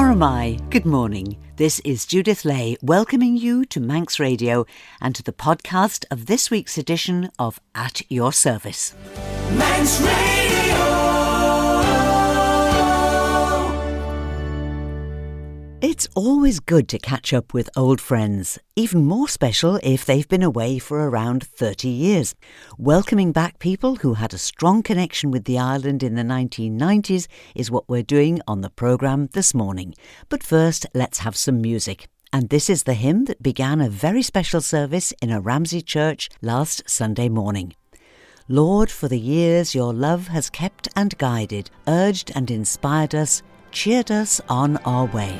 Paramai, good morning. This is Judith Lay welcoming you to Manx Radio and to the podcast of this week's edition of At Your Service. Manx Radio! It's always good to catch up with old friends, even more special if they've been away for around 30 years. Welcoming back people who had a strong connection with the island in the 1990s is what we're doing on the programme this morning. But first, let's have some music. And this is the hymn that began a very special service in a Ramsey church last Sunday morning. Lord, for the years your love has kept and guided, urged and inspired us, cheered us on our way.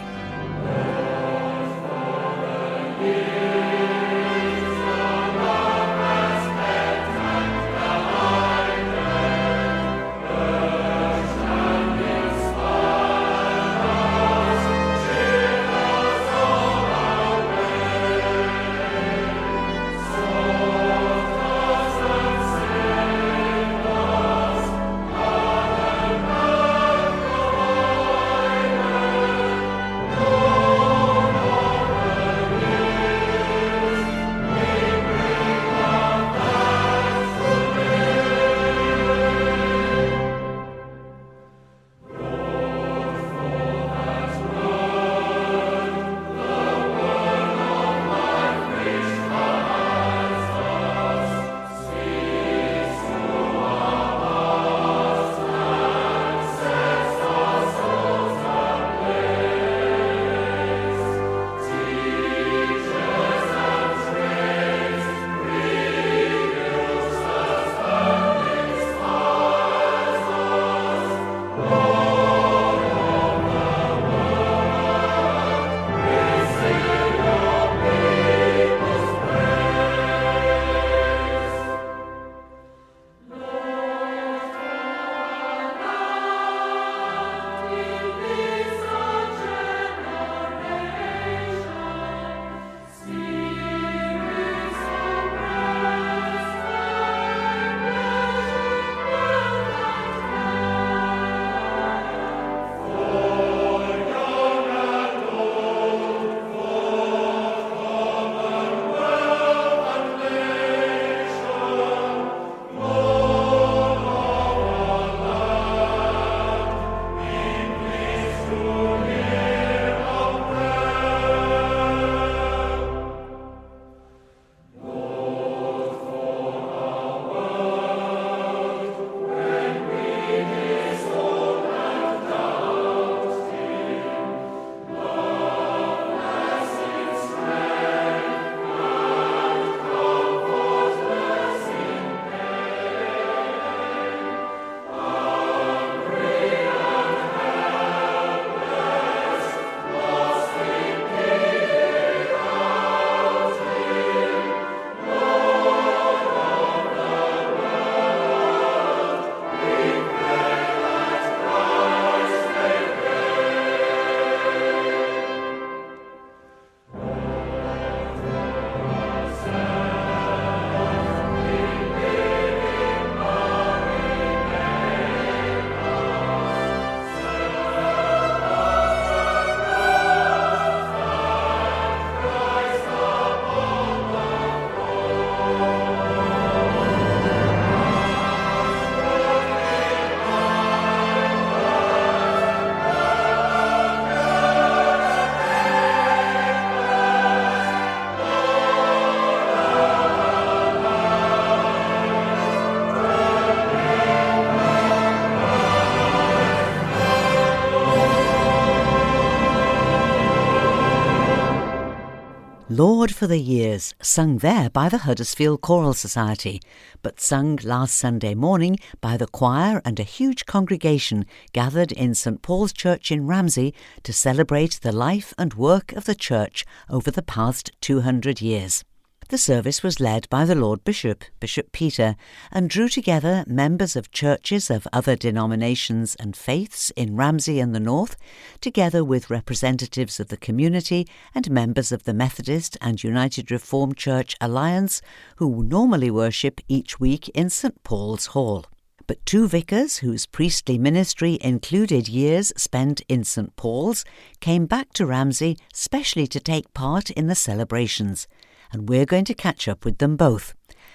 Lord for the Years, sung there by the Huddersfield Choral Society, but sung last Sunday morning by the choir and a huge congregation gathered in St Paul's Church in Ramsey to celebrate the life and work of the church over the past 200 years. The service was led by the Lord Bishop, Bishop Peter, and drew together members of churches of other denominations and faiths in Ramsey and the North, together with representatives of the community and members of the Methodist and United Reformed Church Alliance, who normally worship each week in St Paul's Hall. But two vicars whose priestly ministry included years spent in St Paul's came back to Ramsey specially to take part in the celebrations, and we're going to catch up with them both.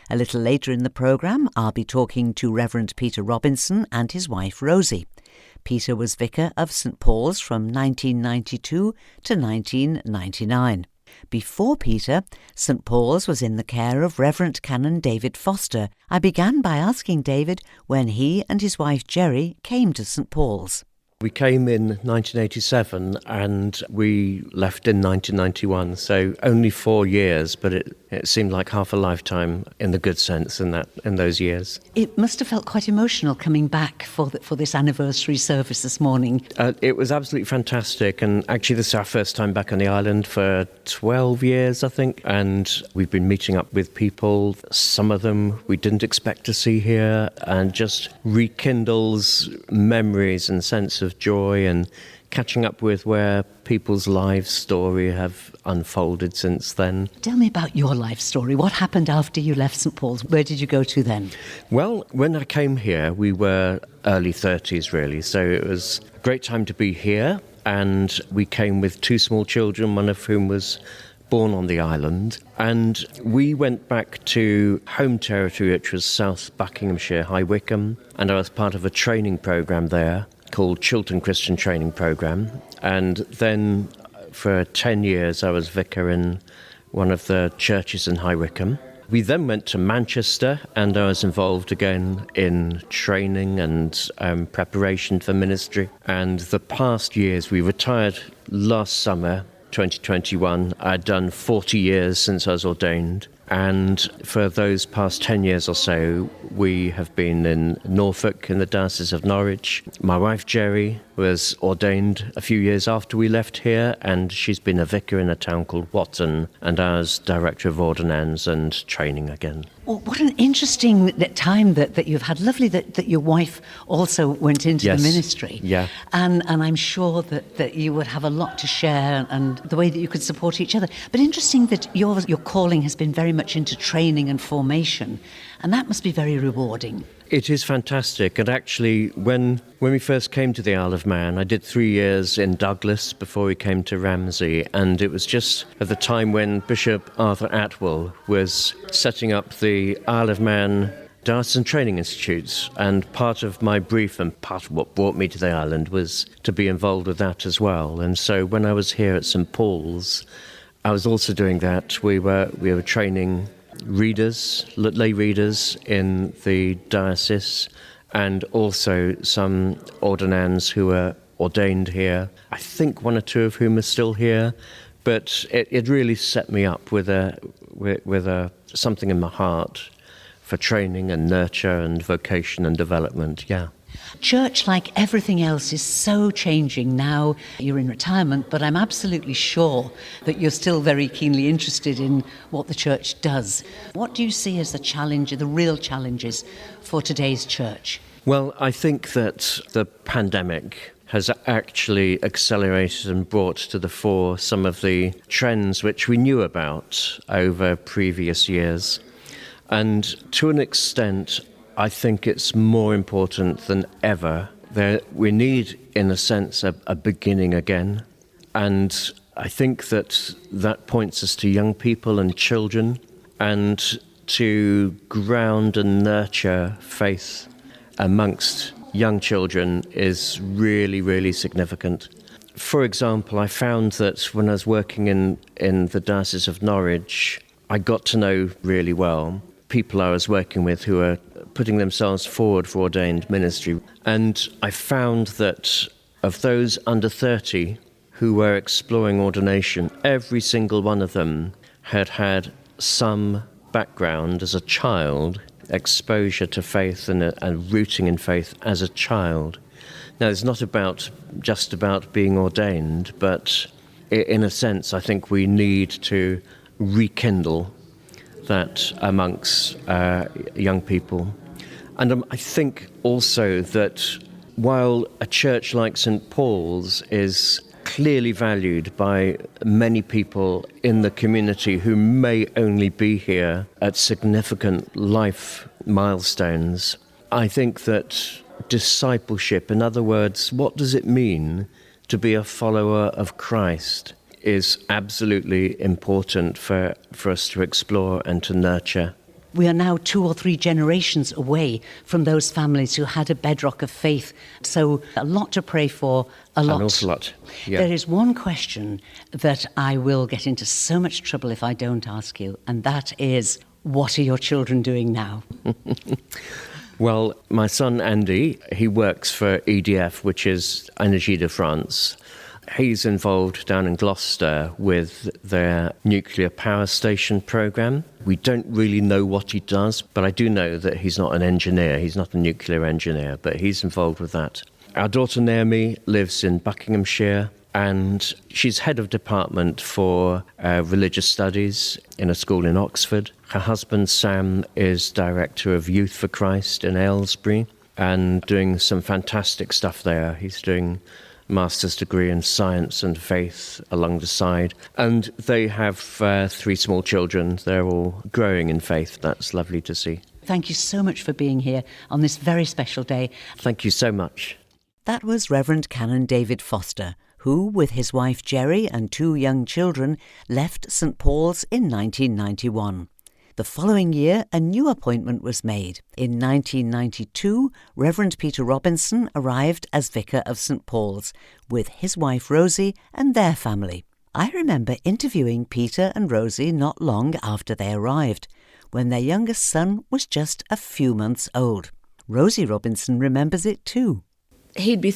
A little later in the programme, I'll be talking to Reverend Peter Robinson and his wife Rosie. Peter was vicar of St Paul's from 1992 to 1999. Before Peter, St Paul's was in the care of Reverend Canon David Foster. I began by asking David when he and his wife Jerry came to St Paul's. We came in 1987 and we left in 1991, so only 4 years, but it seemed like half a lifetime in the good sense in those years. It must have felt quite emotional coming back for this anniversary service this morning. It was absolutely fantastic, and actually this is our first time back on the island for 12 years, I think, and we've been meeting up with people, some of them we didn't expect to see here, and just rekindles memories and sense of joy and catching up with where people's life story have unfolded since then. Tell me about your life story. What happened after you left St Paul's? Where did you go to then? Well, when I came here, we were early 30s really, so it was a great time to be here, and we came with two small children, one of whom was born on the island, and we went back to home territory, which was South Buckinghamshire, High Wycombe, and I was part of a training programme there called Chiltern Christian Training Programme, and then for 10 years I was vicar in one of the churches in High Wycombe. We then went to Manchester, and I was involved again in training and preparation for ministry, and the past years, we retired last summer 2021. I'd done 40 years since I was ordained, and for those past 10 years or so, we have been in Norfolk in the Diocese of Norwich. My wife Jerry was ordained a few years after we left here, and she's been a vicar in a town called Watton, and I was Director of Ordinance and Training again. Well, what an interesting time that you've had. Lovely that your wife also went into the ministry. Yeah. And I'm sure that you would have a lot to share, and the way that you could support each other. But interesting that your calling has been very much into training and formation, and that must be very rewarding. It is fantastic, and actually when we first came to the Isle of Man, I did 3 years in Douglas before we came to Ramsey, and it was just at the time when Bishop Arthur Atwell was setting up the Isle of Man Diocesan Training Institutes, and part of my brief and part of what brought me to the island was to be involved with that as well. And so when I was here at St Paul's, I was also doing that. We were training readers, lay readers in the diocese, and also some ordinands who were ordained here. I think one or two of whom are still here, but it really set me up with something in my heart for training and nurture and vocation and development. Yeah. Church, like everything else, is so changing now. You're in retirement, but I'm absolutely sure that you're still very keenly interested in what the church does. What do you see as the real challenges for today's church? Well, I think that the pandemic has actually accelerated and brought to the fore some of the trends which we knew about over previous years. And to an extent, I think it's more important than ever that we need, in a sense, a beginning again. And I think that points us to young people and children, and to ground and nurture faith amongst young children is really, really significant. For example, I found that when I was working in the Diocese of Norwich, I got to know really well people I was working with who were putting themselves forward for ordained ministry. And I found that of those under 30 who were exploring ordination, every single one of them had had some background as a child, exposure to faith and rooting in faith as a child. Now, it's not just about being ordained, but in a sense, I think we need to rekindle that amongst young people. And I think also that while a church like St Paul's is clearly valued by many people in the community who may only be here at significant life milestones, I think that discipleship, in other words, what does it mean to be a follower of Christ, is absolutely important for us to explore and to nurture. We are now 2 or 3 generations away from those families who had a bedrock of faith. So a lot to pray for, a lot. An awful lot, yeah. There is one question that I will get into so much trouble if I don't ask you, and that is, what are your children doing now? Well, my son Andy, he works for EDF, which is Énergie de France. He's involved down in Gloucester with their nuclear power station programme. We don't really know what he does, but I do know that he's not an engineer. He's not a nuclear engineer, but he's involved with that. Our daughter Naomi lives in Buckinghamshire, and she's head of department for religious studies in a school in Oxford. Her husband Sam is director of Youth for Christ in Aylesbury and doing some fantastic stuff there. He's doing master's degree in science and faith along the side. And they have 3 small children. They're all growing in faith. That's lovely to see. Thank you so much for being here on this very special day. Thank you so much. That was Reverend Canon David Foster, who, with his wife Jerry and 2 young children, left St Paul's in 1991. The following year, a new appointment was made. In 1992, Reverend Peter Robinson arrived as Vicar of St Paul's, with his wife Rosie and their family. I remember interviewing Peter and Rosie not long after they arrived, when their youngest son was just a few months old. Rosie Robinson remembers it too. He'd be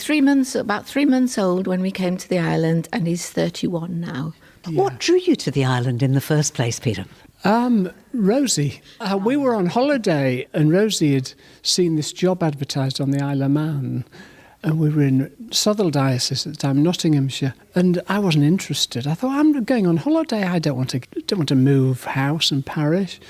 about 3 months old when we came to the island, and he's 31 now. Yeah. What drew you to the island in the first place, Peter? Rosie. We were on holiday, and Rosie had seen this job advertised on the Isle of Man, and we were in Southwell Diocese at the time, Nottinghamshire, and I wasn't interested. I thought, I'm going on holiday. I don't want to move house and parish.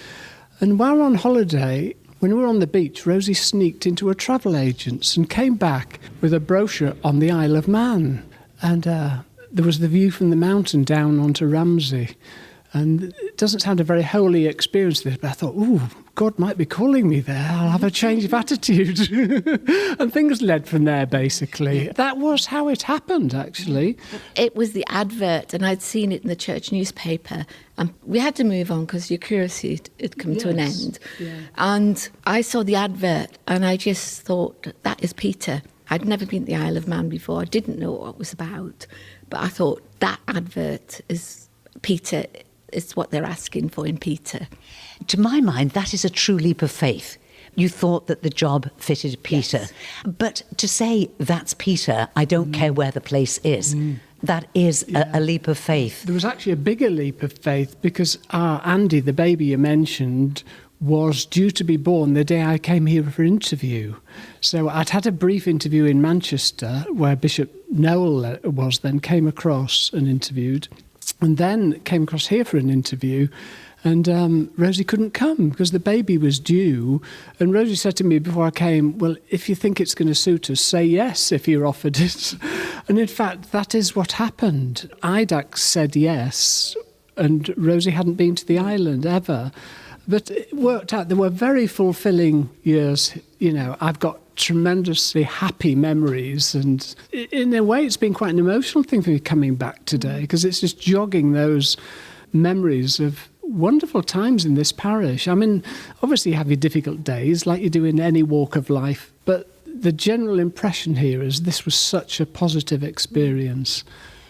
And while we're on holiday, when we were on the beach, Rosie sneaked into a travel agent's and came back with a brochure on the Isle of Man. And there was the view from the mountain down onto Ramsey. And it doesn't sound a very holy experience, this, but I thought, God might be calling me there. I'll have a change of attitude. And things led from there, basically. That was how it happened, actually. It was the advert, and I'd seen it in the church newspaper. And we had to move on because your curiosity had come to an end. Yeah. And I saw the advert, and I just thought, that is Peter. I'd never been to the Isle of Man before. I didn't know what it was about. But I thought, that advert is Peter. It's what they're asking for in Peter. To my mind, that is a true leap of faith. You thought that the job fitted Peter. Yes. But to say, that's Peter, I don't care where the place is, that is a leap of faith. There was actually a bigger leap of faith because Andy, the baby you mentioned, was due to be born the day I came here for interview. So I'd had a brief interview in Manchester where Bishop Noel came across and interviewed. And then came across here for an interview, and Rosie couldn't come because the baby was due. And Rosie said to me before I came, well, if you think it's going to suit us, say yes if you're offered it. And in fact, that is what happened. IDAC said yes, and Rosie hadn't been to the island ever. But it worked out. There were very fulfilling years. You know, I've got tremendously happy memories, and in a way it's been quite an emotional thing for me coming back today because it's just jogging those memories of wonderful times in this parish. I mean, obviously you have your difficult days like you do in any walk of life, but the general impression here is this was such a positive experience.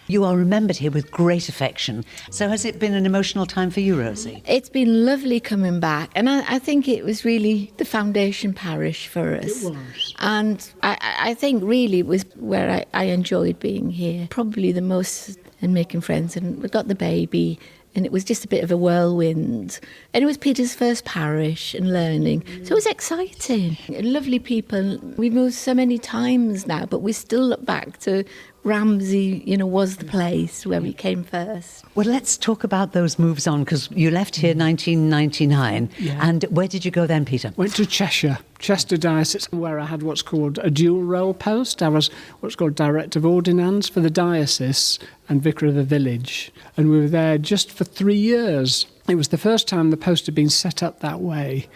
You are remembered here with great affection. So has it been an emotional time for you, Rosie? It's been lovely coming back. And I think it was really the foundation parish for us. It was. And I think really it was where I enjoyed being here. Probably the most, and making friends. And we got the baby, and it was just a bit of a whirlwind. And it was Peter's first parish and learning. So it was exciting. Lovely people. We've moved so many times now, but we still look back to Ramsey, was the place where we came first. Well, let's talk about those moves on, because you left here 1999. Yeah. And where did you go then, Peter? Went to Chester Diocese, where I had what's called a dual role post. I was what's called Director of Ordinance for the diocese and Vicar of the village. And we were there just for 3 years. It was the first time the post had been set up that way.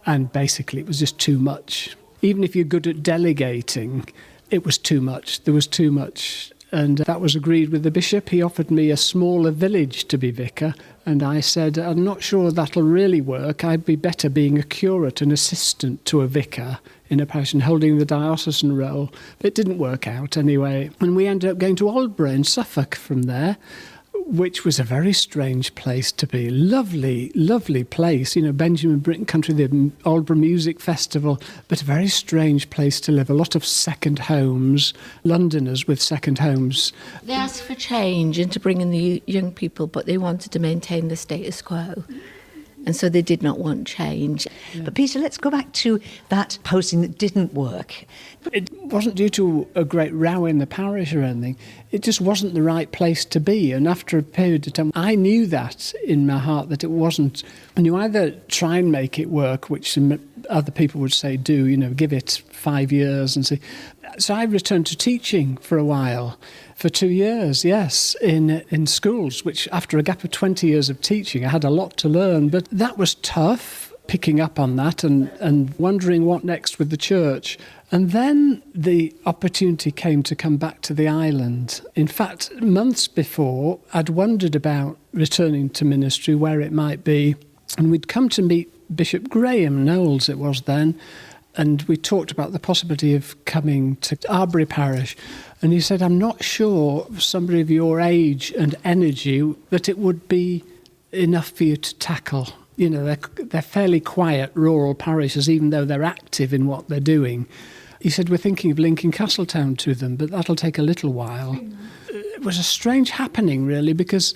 And basically it was just too much. even if you're good at delegating, it was too much. There was too much. And that was agreed with the bishop. He offered me a smaller village to be vicar. And I said, I'm not sure that'll really work. I'd be better being a curate and assistant to a vicar in a parish and holding the diocesan role. But it didn't work out anyway. And we ended up going to Aldborough in Suffolk from there, which was a very strange place to be. Lovely, lovely place. You know, Benjamin Britten Country, the Aldborough Music Festival, but a very strange place to live. A lot of second homes, Londoners with second homes. They asked for change and to bring in the young people, but they wanted to maintain the status quo. And so they did not want change. But Peter, let's go back to that posting that didn't work. It wasn't due to a great row in the parish or anything. It just wasn't the right place to be. And after a period of time, I knew that in my heart, that it wasn't. And you either try and make it work, which some other people would say do, you know, give it 5 years and see. So I returned to teaching for a while. For 2 years, yes, in schools, which after a gap of 20 years of teaching, I had a lot to learn. But that was tough, picking up on that and wondering what next with the church. And then the opportunity came to come back to the island. In fact, months before, I'd wondered about returning to ministry, where it might be. And we'd come to meet Bishop Graham Knowles, it was then, and we talked about the possibility of coming to Arbury Parish. And he said, I'm not sure, somebody of your age and energy, that it would be enough for you to tackle. You know, they're fairly quiet rural parishes, even though they're active in what they're doing. He said, we're thinking of linking Castletown to them, but that'll take a little while. It was a strange happening, really, because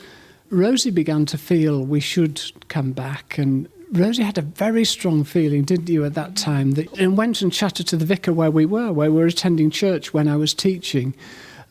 Rosie began to feel we should come back, and Rosie had a very strong feeling, didn't you, at that time, and went and chatted to the vicar where we were attending church when I was teaching.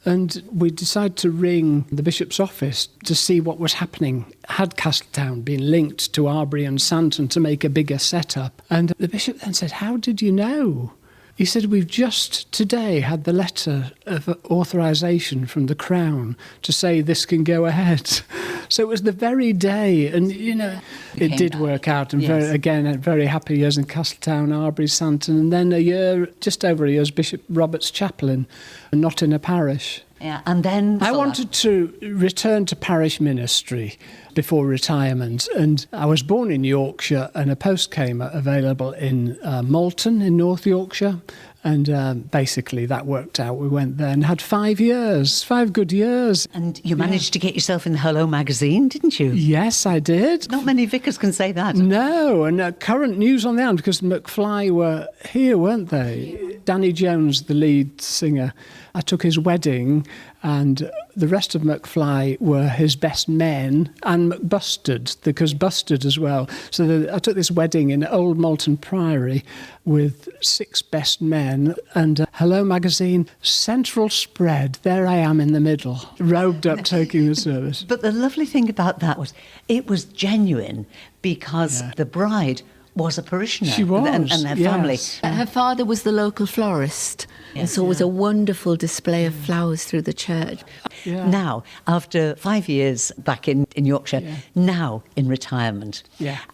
And we decided to ring the bishop's office to see what was happening. Had Castletown been linked to Arbury and Santon to make a bigger setup? And the bishop then said, how did you know? He said, we've just today had the letter of authorisation from the Crown to say this can go ahead. So it was the very day, and, you know, it did work out. And very happy years in Castletown, Arbury, Santon, and then just over a year as Bishop Robert's chaplain, and not in a parish. Yeah, and then I wanted to return to parish ministry before retirement, and I was born in Yorkshire, and a post came available in Malton in North Yorkshire, and basically that worked out. We went there and had 5 years, 5 good years. And you managed to get yourself in the Hello magazine, didn't you? Yes, I did. Not many vicars can say that. No, and current news on the island, because McFly were here, weren't they? Danny Jones, the lead singer. I took his wedding, and the rest of McFly were his best men, and McBustard, because Bustard as well. So I took this wedding in Old Malton Priory with 6 best men, and Hello magazine, central spread. There I am in the middle, robed up, taking the service. But the lovely thing about that was it was genuine, because the bride was a parishioner. She was, and her family. Her father was the local florist, and so it was a wonderful display of flowers through the church. Yeah. Now, after 5 years back in Yorkshire, now in retirement,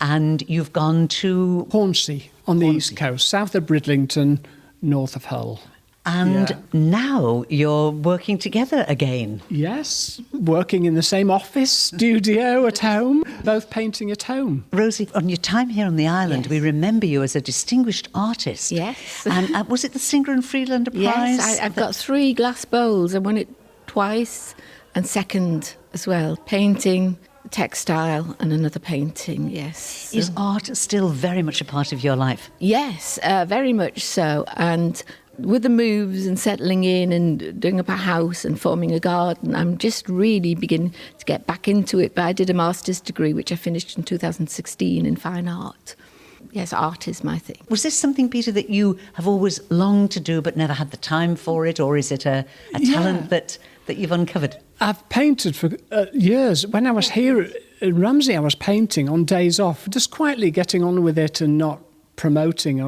and you've gone to Hornsey on the east coast, south of Bridlington, north of Hull. And now you're working together again. Yes, working in the same office, studio at home, both painting at home. Rosie, on your time here on the island, we remember you as a distinguished artist. Yes. And was it the Singer and Freelander Prize? Yes, I've got 3 glass bowls. I won it twice, and second as well. Painting, textile, and another painting, yes. Is art still very much a part of your life? Yes, very much so. And with the moves and settling in and doing up a house and forming a garden, I'm just really beginning to get back into it. But I did a master's degree, which I finished in 2016 in fine art. Yes, art is my thing. Was this something, Peter, that you have always longed to do but never had the time for it, or is it a talent that you've uncovered? I've painted for years. When I was here in Ramsey, I was painting on days off, just quietly getting on with it and not promoting.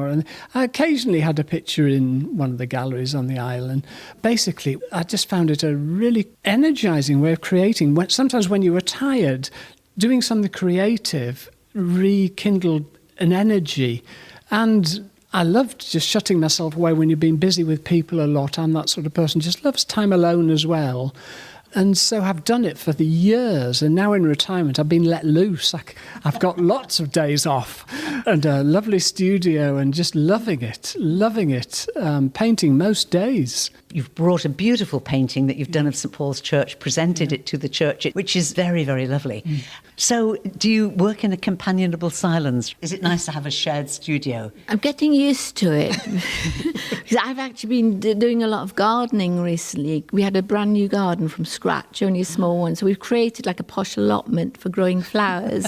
I occasionally had a picture in one of the galleries on the island. Basically, I just found it a really energising way of creating. Sometimes when you were tired, doing something creative rekindled an energy. And I loved just shutting myself away when you've been busy with people a lot. I'm that sort of person, just loves time alone as well. And so I've done it for the years, and now in retirement I've been let loose. I've got lots of days off and a lovely studio and just loving it, painting most days. You've brought a beautiful painting that you've done of St Paul's Church, presented it to the church, which is very, very lovely. So do you work in a companionable silence? Is it nice to have a shared studio? I'm getting used to it. Because I've actually been doing a lot of gardening recently. We had a brand new garden from scratch, only a small one. So we've created like a posh allotment for growing flowers.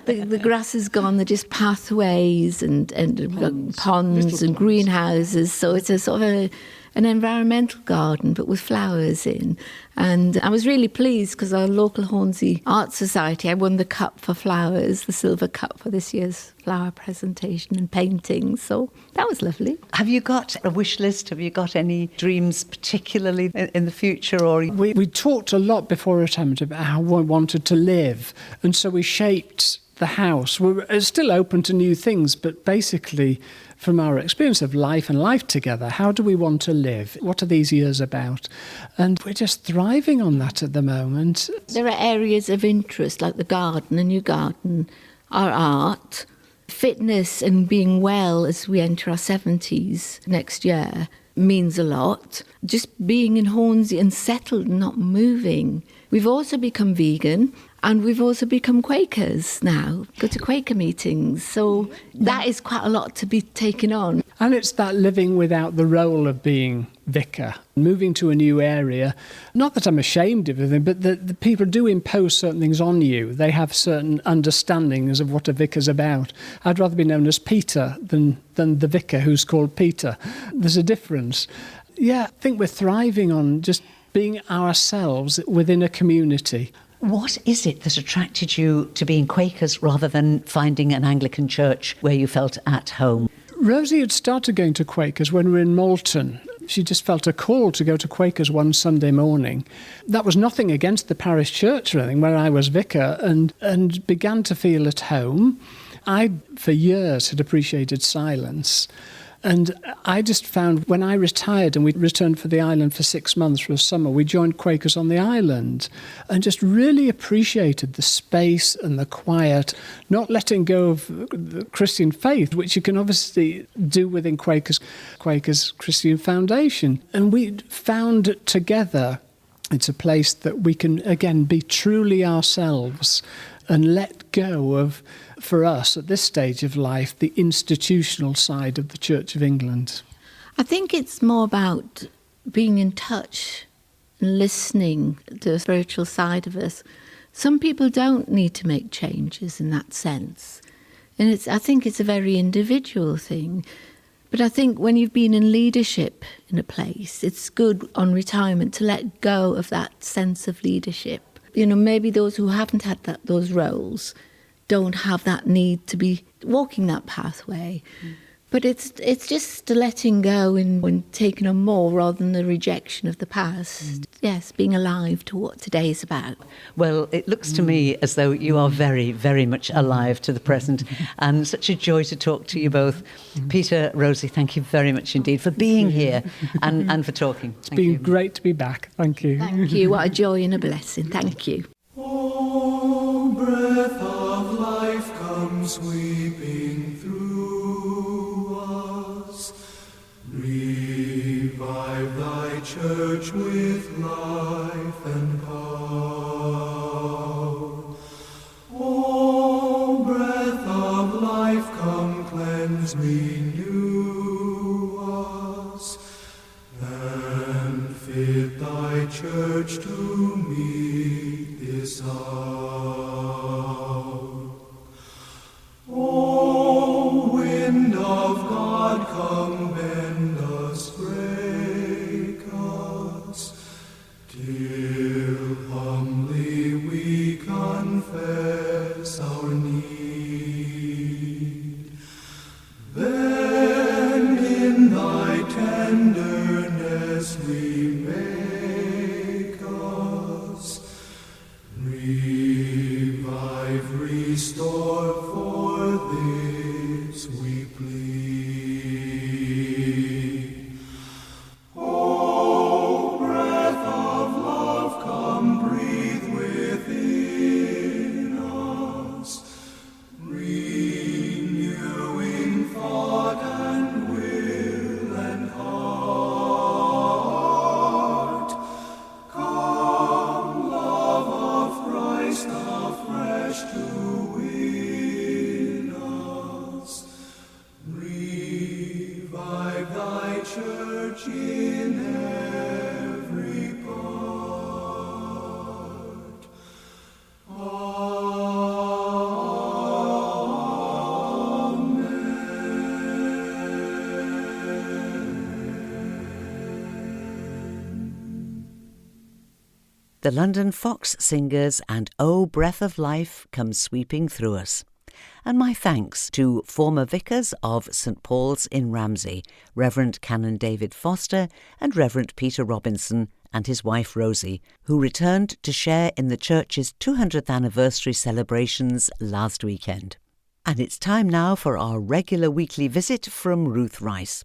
The grass is gone, they're just pathways and we've got ponds and greenhouses. So it's a sort of an environmental garden, but with flowers in. And I was really pleased because our local Hornsey Art Society, I won the cup for flowers, the silver cup for this year's flower presentation and painting. So that was lovely. Have you got a wish list? Have you got any dreams particularly in the future? Or We talked a lot before retirement about how we wanted to live. And so we shaped the house. We're still open to new things, but basically from our experience of life and life together, how do we want to live? What are these years about? And we're just thriving on that at the moment. There are areas of interest like the garden, a new garden, our art, fitness and being well as we enter our 70s next year means a lot. Just being in Hornsey and settled and not moving. We've also become vegan. And we've also become Quakers now, go to Quaker meetings. So that is quite a lot to be taken on. And it's that living without the role of being vicar, moving to a new area. Not that I'm ashamed of anything, but the people do impose certain things on you. They have certain understandings of what a vicar's about. I'd rather be known as Peter than the vicar who's called Peter. There's a difference. Yeah, I think we're thriving on just being ourselves within a community. what is it that attracted you to being Quakers rather than finding an Anglican church where you felt at home? Rosie had started going to Quakers when we were in Malton. She just felt a call to go to Quakers one Sunday morning. That was nothing against the parish church or anything, where I was vicar, and began to feel at home. I, for years, had appreciated silence. And I just found when I retired and we returned for the island for 6 months for a summer, we joined Quakers on the island and just really appreciated the space and the quiet, not letting go of the Christian faith, which you can obviously do within Quakers Christian Foundation. And we found together it's a place that we can, again, be truly ourselves and let go of, for us at this stage of life, the institutional side of the Church of England. I think it's more about being in touch and listening to the spiritual side of us. Some people don't need to make changes in that sense. And I think it's a very individual thing. But I think when you've been in leadership in a place, it's good on retirement to let go of that sense of leadership. You know, maybe those who haven't had those roles don't have that need to be walking that pathway. But it's just letting go and taking on more rather than the rejection of the past. Yes, being alive to what today is about. Well, it looks to me as though you are very, very much alive to the present, and such a joy to talk to you both. Peter, Rosie, thank you very much indeed for being here and for talking. It's been great to be back. Thank you. Thank you. What a joy and a blessing. Thank you. Oh, breath of life, come sweeping through us. Revive thy church with life and power. Oh, breath of life, come cleanse, renew us, and fit thy church to meet this hour. O wind of God, come bend us, break us, till humbly we confess our need. Then in thy tenderness remake us, revive The London Fox Singers and Oh Breath of Life come sweeping through us. And my thanks to former vicars of St Paul's in Ramsey, Reverend Canon David Foster and Reverend Peter Robinson and his wife Rosie, who returned to share in the church's 200th anniversary celebrations last weekend. And it's time now for our regular weekly visit from Ruth Rice.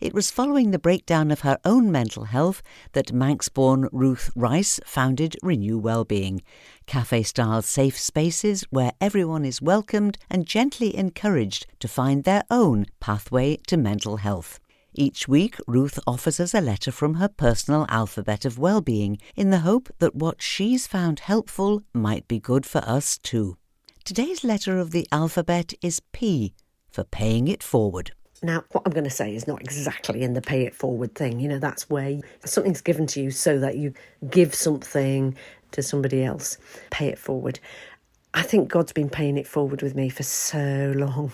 It was following the breakdown of her own mental health that Manx-born Ruth Rice founded Renew Wellbeing, cafe-style safe spaces where everyone is welcomed and gently encouraged to find their own pathway to mental health. Each week, Ruth offers us a letter from her personal alphabet of well-being in the hope that what she's found helpful might be good for us too. Today's letter of the alphabet is P, for paying it forward. Now, what I'm going to say is not exactly in the pay it forward thing. You know, that's where something's given to you so that you give something to somebody else. Pay it forward. I think God's been paying it forward with me for so long.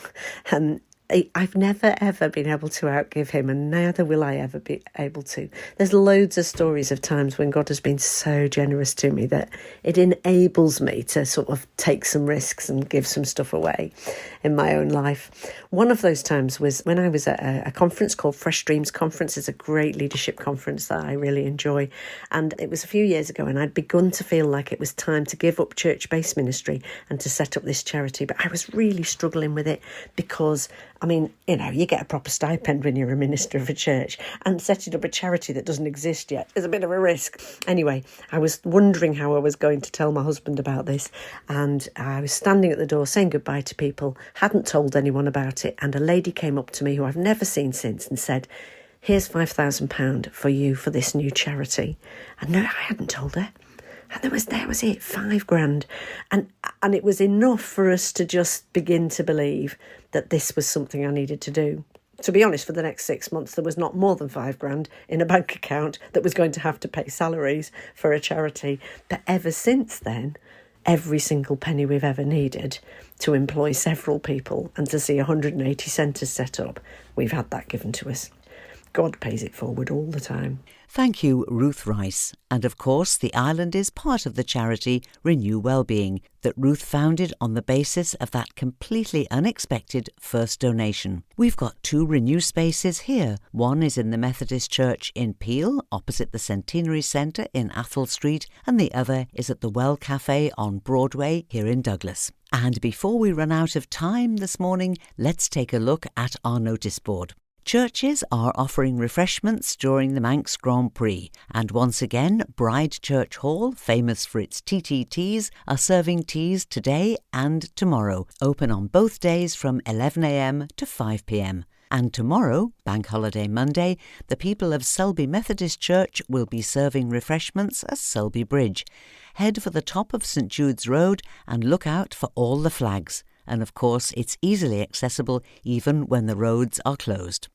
I've never, ever been able to outgive him, and neither will I ever be able to. There's loads of stories of times when God has been so generous to me that it enables me to sort of take some risks and give some stuff away in my own life. One of those times was when I was at a conference called Fresh Dreams Conference. It's a great leadership conference that I really enjoy. And it was a few years ago, and I'd begun to feel like it was time to give up church-based ministry and to set up this charity. But I was really struggling with it because, I mean, you know, you get a proper stipend when you're a minister of a church, and setting up a charity that doesn't exist yet is a bit of a risk. Anyway, I was wondering how I was going to tell my husband about this, and I was standing at the door saying goodbye to people, hadn't told anyone about it, and a lady came up to me who I've never seen since and said, "Here's £5,000 for you for this new charity." And no, I hadn't told her. And there was it, £5,000. And it was enough for us to just begin to believe that this was something I needed to do. To be honest, for the next 6 months, there was not more than £5,000 in a bank account that was going to have to pay salaries for a charity. But ever since then, every single penny we've ever needed to employ several people and to see 180 centres set up, we've had that given to us. God pays it forward all the time. Thank you, Ruth Rice. And of course, the island is part of the charity Renew Wellbeing that Ruth founded on the basis of that completely unexpected first donation. We've got 2 Renew spaces here. One is in the Methodist Church in Peel, opposite the Centenary Centre in Athol Street, and the other is at the Well Cafe on Broadway here in Douglas. And before we run out of time this morning, let's take a look at our notice board. Churches are offering refreshments during the Manx Grand Prix, and once again, Bride Church Hall, famous for its TTTs, are serving teas today and tomorrow, open on both days from 11 a.m. to 5 p.m. And tomorrow, Bank Holiday Monday, the people of Selby Methodist Church will be serving refreshments at Selby Bridge. Head for the top of St Jude's Road and look out for all the flags. And of course, it's easily accessible even when the roads are closed.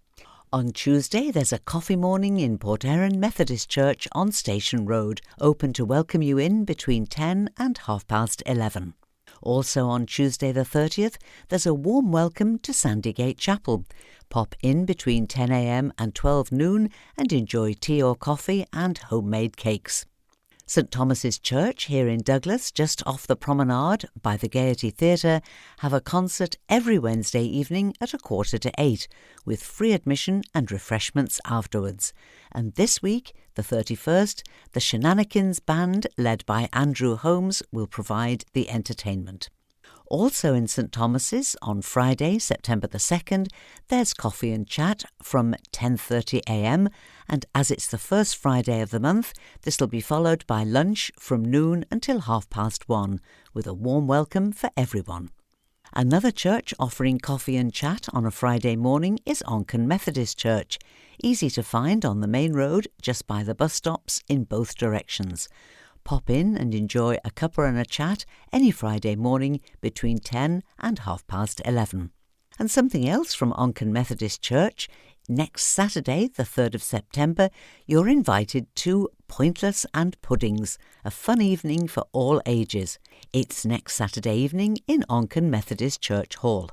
On Tuesday, there's a coffee morning in Port Erin Methodist Church on Station Road, open to welcome you in between 10 and 11:30. Also on Tuesday the 30th, there's a warm welcome to Sandygate Chapel. Pop in between 10 a.m. and 12 noon and enjoy tea or coffee and homemade cakes. St Thomas's Church here in Douglas, just off the promenade by the Gaiety Theatre, have a concert every Wednesday evening at 7:45, with free admission and refreshments afterwards. And this week, the 31st, the Shenanigans Band, led by Andrew Holmes, will provide the entertainment. Also in St Thomas's, on Friday, September the 2nd, there's coffee and chat from 10:30 a.m, and as it's the first Friday of the month, this will be followed by lunch from noon until 1:30, with a warm welcome for everyone. Another church offering coffee and chat on a Friday morning is Onken Methodist Church, easy to find on the main road just by the bus stops in both directions. Pop in and enjoy a cuppa and a chat any Friday morning between 10 and 11:30. And something else from Onken Methodist Church, next Saturday, the 3rd of September, you're invited to Pointless and Puddings, a fun evening for all ages. It's next Saturday evening in Onken Methodist Church Hall.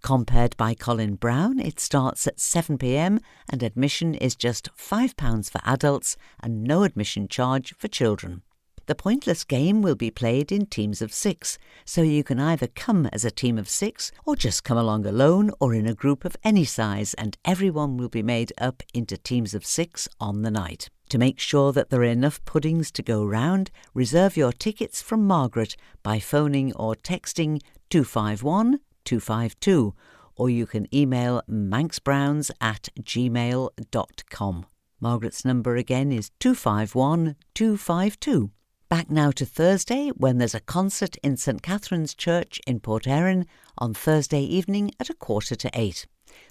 Compared by Colin Brown, it starts at 7 p.m. and admission is just £5 for adults and no admission charge for children. The pointless game will be played in teams of 6, so you can either come as a team of 6 or just come along alone or in a group of any size, and everyone will be made up into teams of 6 on the night. To make sure that there are enough puddings to go round, reserve your tickets from Margaret by phoning or texting 251 252, or you can email manxbrowns@gmail.com. Margaret's number again is 251 252. Back now to Thursday, when there's a concert in St Catherine's Church in Port Erin on Thursday evening at 7:45.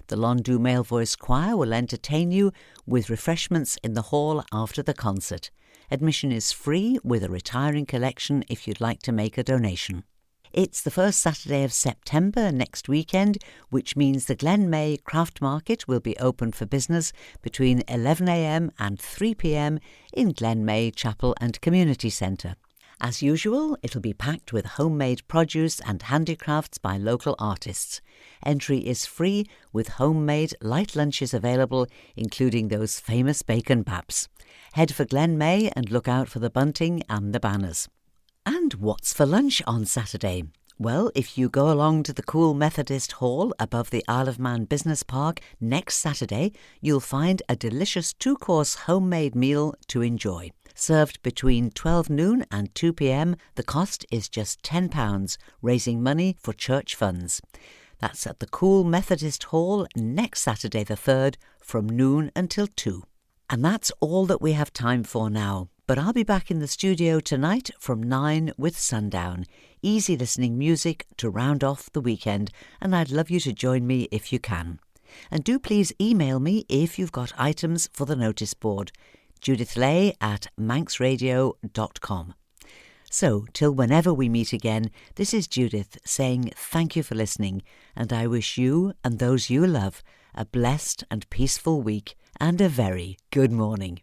The Londu Male Voice Choir will entertain you with refreshments in the hall after the concert. Admission is free with a retiring collection if you'd like to make a donation. It's the first Saturday of September next weekend, which means the Glen May Craft Market will be open for business between 11 a.m. and 3 p.m. in Glen May Chapel and Community Centre. As usual, it'll be packed with homemade produce and handicrafts by local artists. Entry is free with homemade light lunches available, including those famous bacon baps. Head for Glen May and look out for the bunting and the banners. And what's for lunch on Saturday? Well, if you go along to the cool Methodist Hall above the Isle of Man Business Park next Saturday, you'll find a delicious 2-course homemade meal to enjoy. Served between 12 noon and 2 p.m, the cost is just £10, raising money for church funds. That's at the cool Methodist Hall next Saturday the 3rd from noon until 2. And that's all that we have time for now. But I'll be back in the studio tonight from 9 with Sundown. Easy listening music to round off the weekend, and I'd love you to join me if you can. And do please email me if you've got items for the notice board. judithlay@manxradio.com. So, till whenever we meet again, this is Judith saying thank you for listening, and I wish you and those you love a blessed and peaceful week and a very good morning.